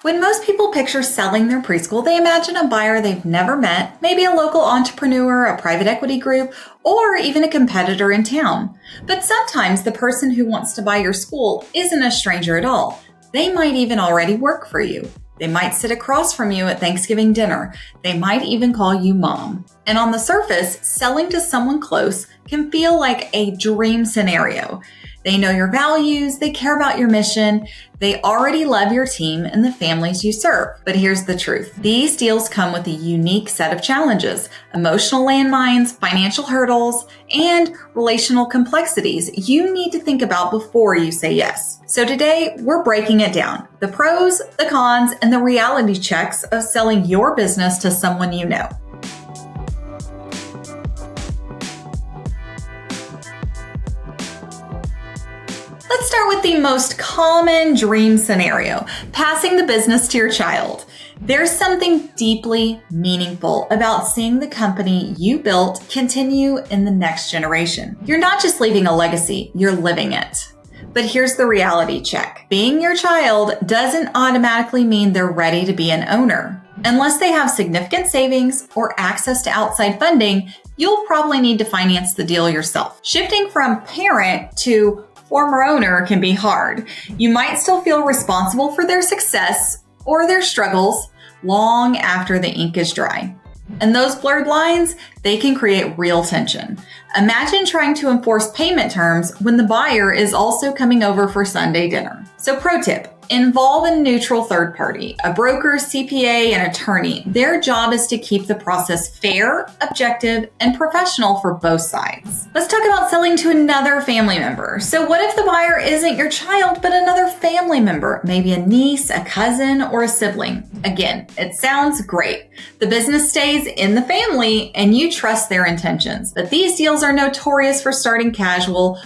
When most people picture selling their preschool, they imagine a buyer they've never met, maybe a local entrepreneur, a private equity group, or even a competitor in town. But sometimes the person who wants to buy your school isn't a stranger at all. They might even already work for you. They might sit across from you at Thanksgiving dinner. They might even call you mom. And on the surface, selling to someone close can feel like a dream scenario. They know your values, they care about your mission, they already love your team and the families you serve. But here's the truth. These deals come with a unique set of challenges, emotional landmines, financial hurdles, and relational complexities you need to think about before you say yes. So today, we're breaking it down. The pros, the cons, and the reality checks of selling your business to someone you know. Let's start with the most common dream scenario, passing the business to your child. There's something deeply meaningful about seeing the company you built continue in the next generation. You're not just leaving a legacy, you're living it. But here's the reality check. Being your child doesn't automatically mean they're ready to be an owner. Unless they have significant savings or access to outside funding, you'll probably need to finance the deal yourself. Shifting from parent to former owner can be hard. You might still feel responsible for their success or their struggles long after the ink is dry. And those blurred lines, they can create real tension. Imagine trying to enforce payment terms when the buyer is also coming over for Sunday dinner. So pro tip, involve a neutral third party, a broker, CPA, and attorney. Their job is to keep the process fair, objective, and professional for both sides. Let's talk about selling to another family member. So what if the buyer isn't your child, but another family member, maybe a niece, a cousin, or a sibling? Again, it sounds great. The business stays in the family and you trust their intentions. But these deals are notorious for starting casual,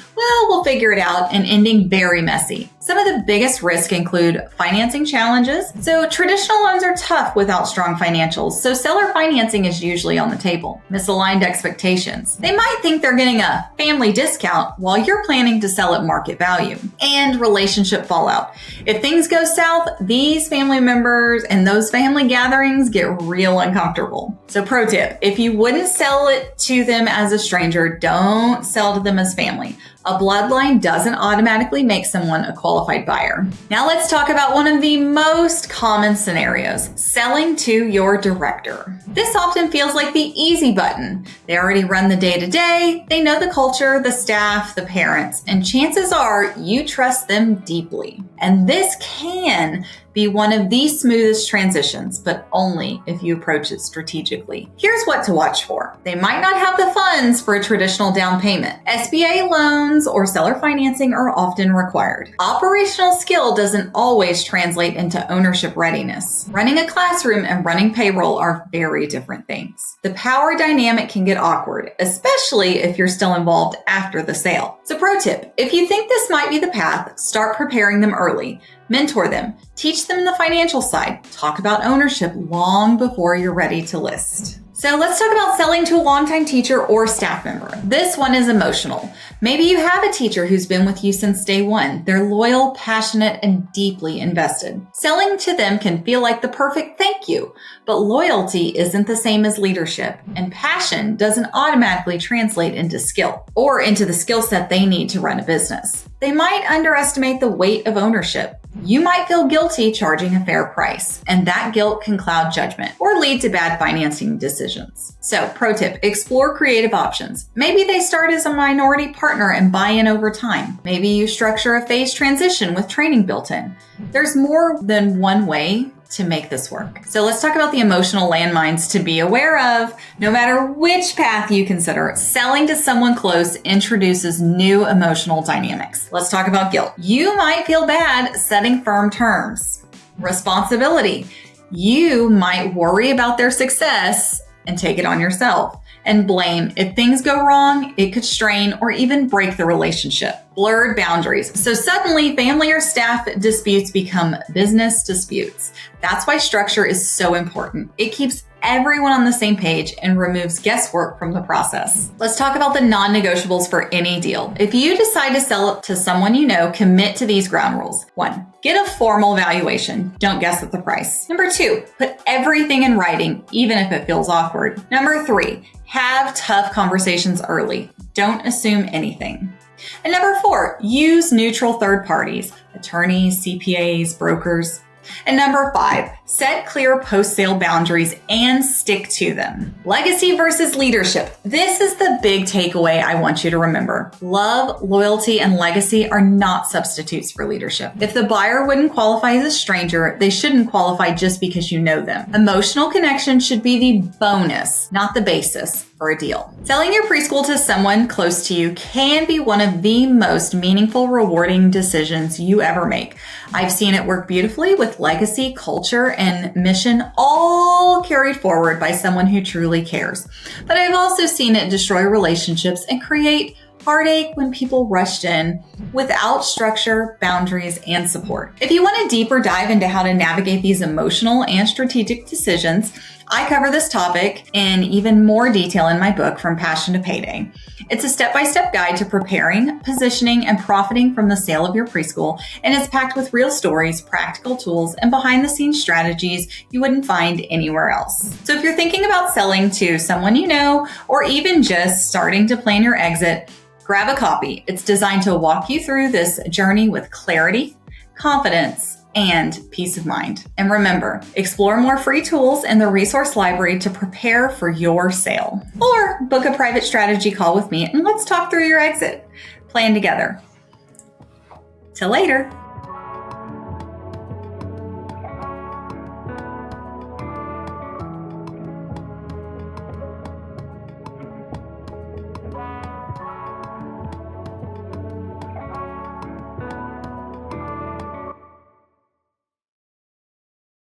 we'll figure it out, and ending very messy. Some of the biggest risks include financing challenges. So traditional loans are tough without strong financials, so seller financing is usually on the table. Misaligned expectations. They might think they're getting a family discount while you're planning to sell at market value. And relationship fallout. If things go south, these family members and those family gatherings get real uncomfortable. So pro tip, if you wouldn't sell it to them as a stranger, don't sell to them as family. A bloodline doesn't automatically make someone a qualified buyer. Now let's talk about one of the most common scenarios, selling to your director. This often feels like the easy button. They already run the day-to-day, they know the culture, the staff, the parents, and chances are you trust them deeply. And this can be one of the smoothest transitions, but only if you approach it strategically. Here's what to watch for. They might not have the funds for a traditional down payment. SBA loans or seller financing are often required. Operational skill doesn't always translate into ownership readiness. Running a classroom and running payroll are very different things. The power dynamic can get awkward, especially if you're still involved after the sale. So pro tip, if you think this might be the path, start preparing them early. Mentor them, teach them the financial side, talk about ownership long before you're ready to list. So let's talk about selling to a longtime teacher or staff member. This one is emotional. Maybe you have a teacher who's been with you since day one. They're loyal, passionate, and deeply invested. Selling to them can feel like the perfect thank you, but loyalty isn't the same as leadership, and passion doesn't automatically translate into skill or into the skill set they need to run a business. They might underestimate the weight of ownership. You might feel guilty charging a fair price, and that guilt can cloud judgment or lead to bad financing decisions. So, pro tip, explore creative options. Maybe they start as a minority partner and buy in over time. Maybe you structure a phased transition with training built in. There's more than one way to make this work. So let's talk about the emotional landmines to be aware of. No matter which path you consider, selling to someone close introduces new emotional dynamics. Let's talk about guilt. You might feel bad setting firm terms. Responsibility. You might worry about their success and take it on yourself. And blame. If things go wrong, it could strain or even break the relationship. blurred boundaries. So suddenly family or staff disputes become business disputes. That's why structure is so important. It keeps everyone on the same page and removes guesswork from the process. Let's talk about the non-negotiables for any deal. If you decide to sell it to someone you know, commit to these ground rules. 1, get a formal valuation. Don't guess at the price. Number 2, put everything in writing, even if it feels awkward. Number 3, have tough conversations early. Don't assume anything. And number 4, use neutral third parties, attorneys, CPAs, brokers. And number 5, set clear post-sale boundaries and stick to them. Legacy versus leadership. This is the big takeaway I want you to remember. Love, loyalty, and legacy are not substitutes for leadership. If the buyer wouldn't qualify as a stranger, they shouldn't qualify just because you know them. Emotional connection should be the bonus, not the basis for a deal. Selling your preschool to someone close to you can be one of the most meaningful, rewarding decisions you ever make. I've seen it work beautifully with legacy, culture, and mission all carried forward by someone who truly cares. But I've also seen it destroy relationships and create heartache when people rushed in without structure, boundaries, and support. If you want a deeper dive into how to navigate these emotional and strategic decisions, I cover this topic in even more detail in my book, From Passion to Payday. It's a step-by-step guide to preparing, positioning, and profiting from the sale of your preschool, and it's packed with real stories, practical tools, and behind-the-scenes strategies you wouldn't find anywhere else. So if you're thinking about selling to someone you know, or even just starting to plan your exit, grab a copy. It's designed to walk you through this journey with clarity, confidence, and peace of mind. And remember, explore more free tools in the resource library to prepare for your sale. Or book a private strategy call with me and let's talk through your exit. Plan together. Till later.